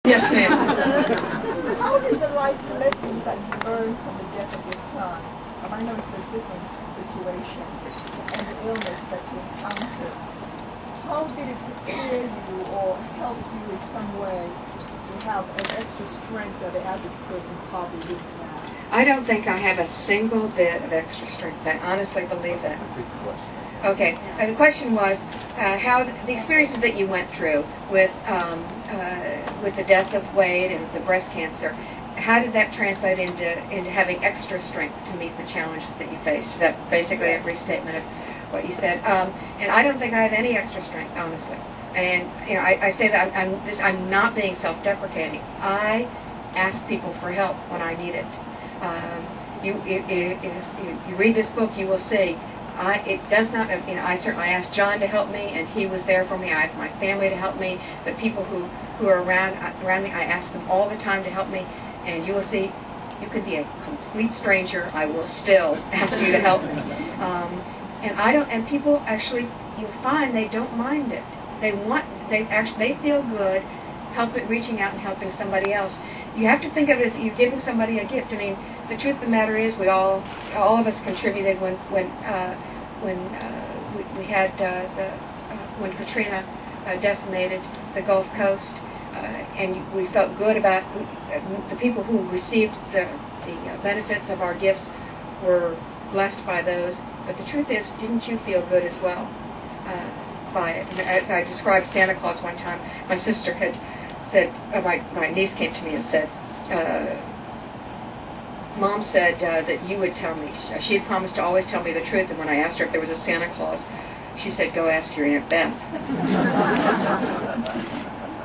Yes, ma'am. How did the life lessons that you learned from the death of your son, I know it's a different situation, and the illness that you encountered, how did it prepare you or help you in some way to have an extra strength that the average person probably didn't have? I don't think I have a single bit of extra strength. I honestly believe that. Okay. The question was how the experiences that you went through with the death of Wade and the breast cancer. How did that translate into having extra strength to meet the challenges that you faced? Is that basically a restatement of what you said? And I don't think I have any extra strength, honestly. And you know, I say that I'm not being self-deprecating. I ask people for help when I need it. If you read this book, you will see. It does not. You know, I certainly asked John to help me, and he was there for me. I asked my family to help me. The people who are around me, I ask them all the time to help me. And you will see, you could be a complete stranger. I will still ask you to help me. And I don't. And people actually, you find they don't mind it. They feel good, reaching out and helping somebody else. You have to think of it as you're giving somebody a gift. I mean, the truth of the matter is, all of us contributed when we had when Katrina decimated the Gulf Coast, and we felt good about the people who received the benefits of our gifts were blessed by those. But the truth is, didn't you feel good as well by it? As I described Santa Claus one time, my sister had said, my niece came to me and said, Mom said that you would tell me. She had promised to always tell me the truth, and when I asked her if there was a Santa Claus, she said, go ask your Aunt Beth.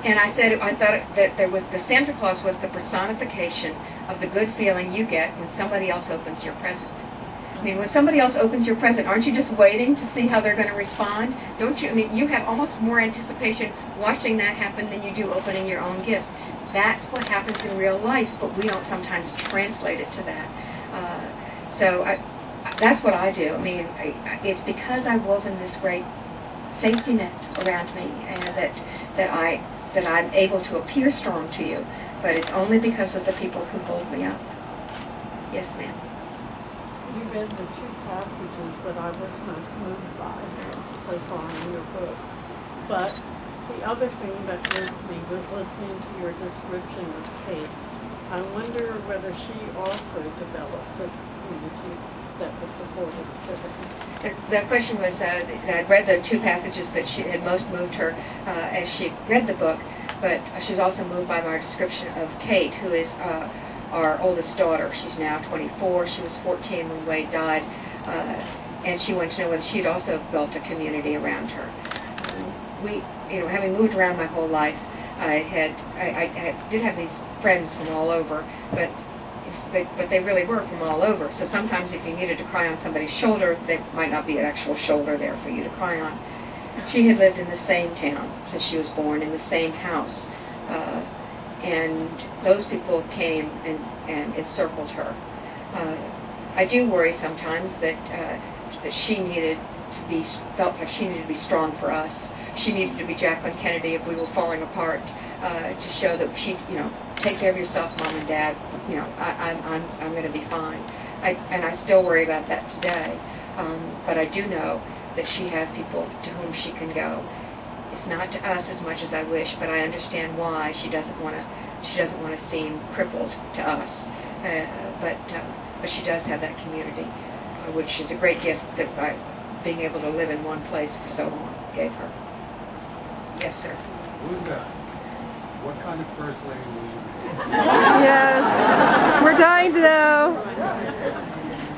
And I said, I thought that the Santa Claus was the personification of the good feeling you get when somebody else opens your present. I mean, when somebody else opens your present, aren't you just waiting to see how they're going to respond? Don't you? I mean, you have almost more anticipation watching that happen than you do opening your own gifts. That's what happens in real life, but we don't sometimes translate it to that. That's what I do. I mean, it's because I've woven this great safety net around me, and that I'm able to appear strong to you, but it's only because of the people who hold me up. Yes, ma'am. You read the two passages that I was most moved by so far in your book. But the other thing that moved me was listening to your description of Kate. I wonder whether she also developed this community that was supportive to her. The question was that I'd read the two passages that had most moved her as she read the book, but she was also moved by my description of Kate, who is our oldest daughter. She's now 24. She was 14 when Wade died, and she wanted to know whether she'd also built a community around her. Having moved around my whole life, I did have these friends from all over, but they really were from all over. So sometimes if you needed to cry on somebody's shoulder, there might not be an actual shoulder there for you to cry on. She had lived in the same town since she was born, in the same house. And those people came and encircled her. I do worry sometimes that she felt like she needed to be strong for us. She needed to be Jacqueline Kennedy if we were falling apart, to show that take care of yourself, Mom and Dad. I'm going to be fine. And I still worry about that today. But I do know that she has people to whom she can go. It's not to us as much as I wish, but I understand why she doesn't want to seem crippled to us. But she does have that community, which is a great gift that by being able to live in one place for so long gave her. Yes, sir. Linda, what kind of first lady will you be? Yes, we're dying to know.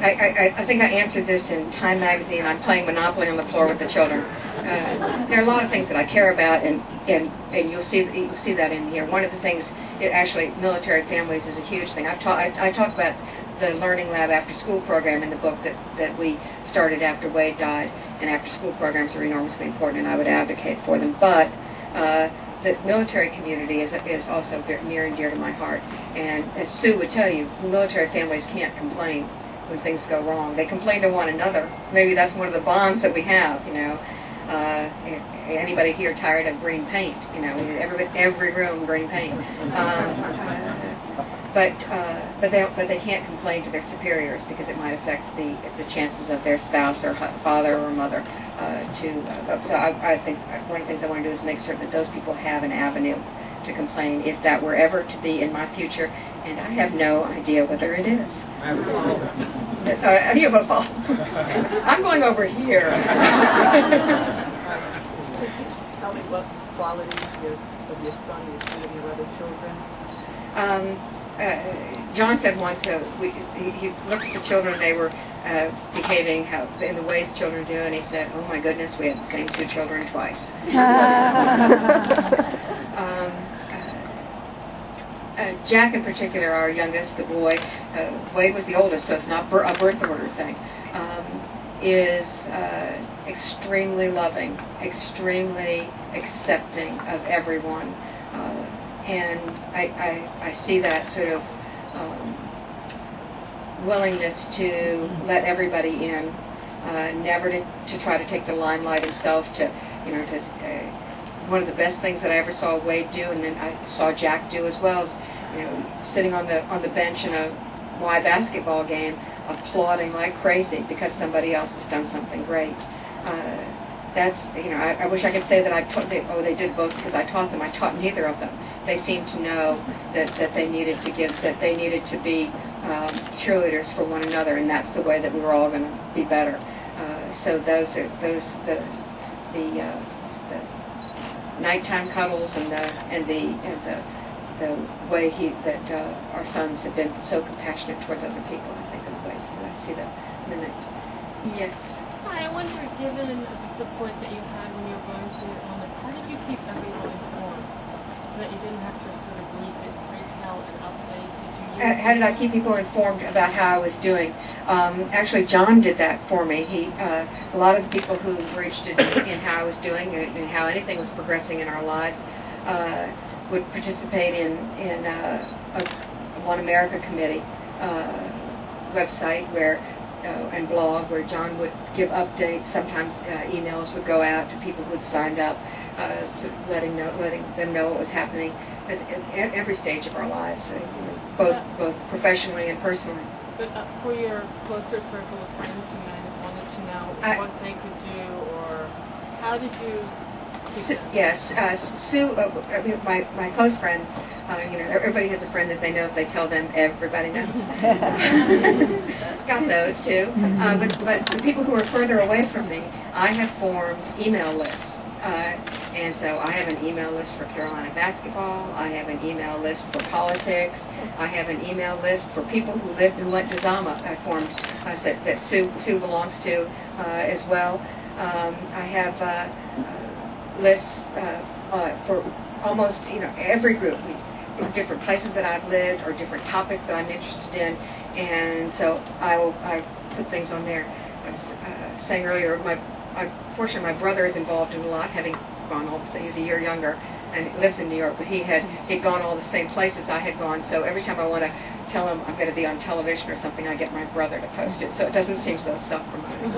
I think I answered this in Time magazine. I'm playing Monopoly on the floor with the children. There are a lot of things that I care about, and you'll see that in here. One of the things, actually, military families is a huge thing. I talk about the Learning Lab after school program in the book that we started after Wade died, and after school programs are enormously important, and I would advocate for them. But the military community is also near and dear to my heart. And as Sue would tell you, military families can't complain when things go wrong. They complain to one another. Maybe that's one of the bonds that we have, anybody here tired of green paint? You know, every room green paint. But they can't complain to their superiors because it might affect the chances of their spouse or father or mother to vote. So I think one of the things I want to do is make certain that those people have an avenue to complain if that were ever to be in my future, and I have no idea whether it is. So you have a fall. I'm going over here. Tell me what qualities of your son you see in your other children. John said once he looked at the children, they were behaving in the ways children do, and he said, "Oh my goodness, we had the same two children twice." Jack in particular, our youngest, the boy, Wade was the oldest, so it's not a birth order thing, is extremely loving, extremely accepting of everyone. And I see that sort of willingness to let everybody in, never to try to take the limelight himself. One of the best things that I ever saw Wade do, and then I saw Jack do as well, is sitting on the bench in a Y basketball game, applauding like crazy because somebody else has done something great. That's I wish I could say that they did both because I taught them. I taught neither of them. They seemed to know that they needed to be cheerleaders for one another, and that's the way that we were all going to be better. So the nighttime cuddles and the way that our sons have been so compassionate towards other people. I think of ways that I see them mimicked. Yes. Hi, I wonder, given the support that you had when you were going through your illness, how did you keep everyone informed so that you didn't have to sort of retell an update? How did I keep people informed about how I was doing? Actually, John did that for me. A lot of the people who were interested in how I was doing and how anything was progressing in our lives would participate in a One America Committee website and blog where John would give updates. Sometimes emails would go out to people who had signed up, sort of letting them know what was happening at every stage of our lives, both professionally and personally. But for your closer circle of friends who might have wanted to know what they could do, or how did you? Yes, Sue. My close friends. Everybody has a friend that they know. If they tell them, everybody knows. Got those too. But the people who are further away from me, I have formed email lists. And so I have an email list for Carolina basketball. I have an email list for politics. I have an email list for people who went to Zama. I formed that Sue belongs to as well. I have lists for almost every group, different places that I've lived or different topics that I'm interested in, and so I put things on there. I was saying earlier, fortunately my brother is involved in a lot, having gone he's a year younger and lives in New York, but he'd gone all the same places I had gone, so every time I want to tell him I'm going to be on television or something, I get my brother to post it, so it doesn't seem so self-promoting.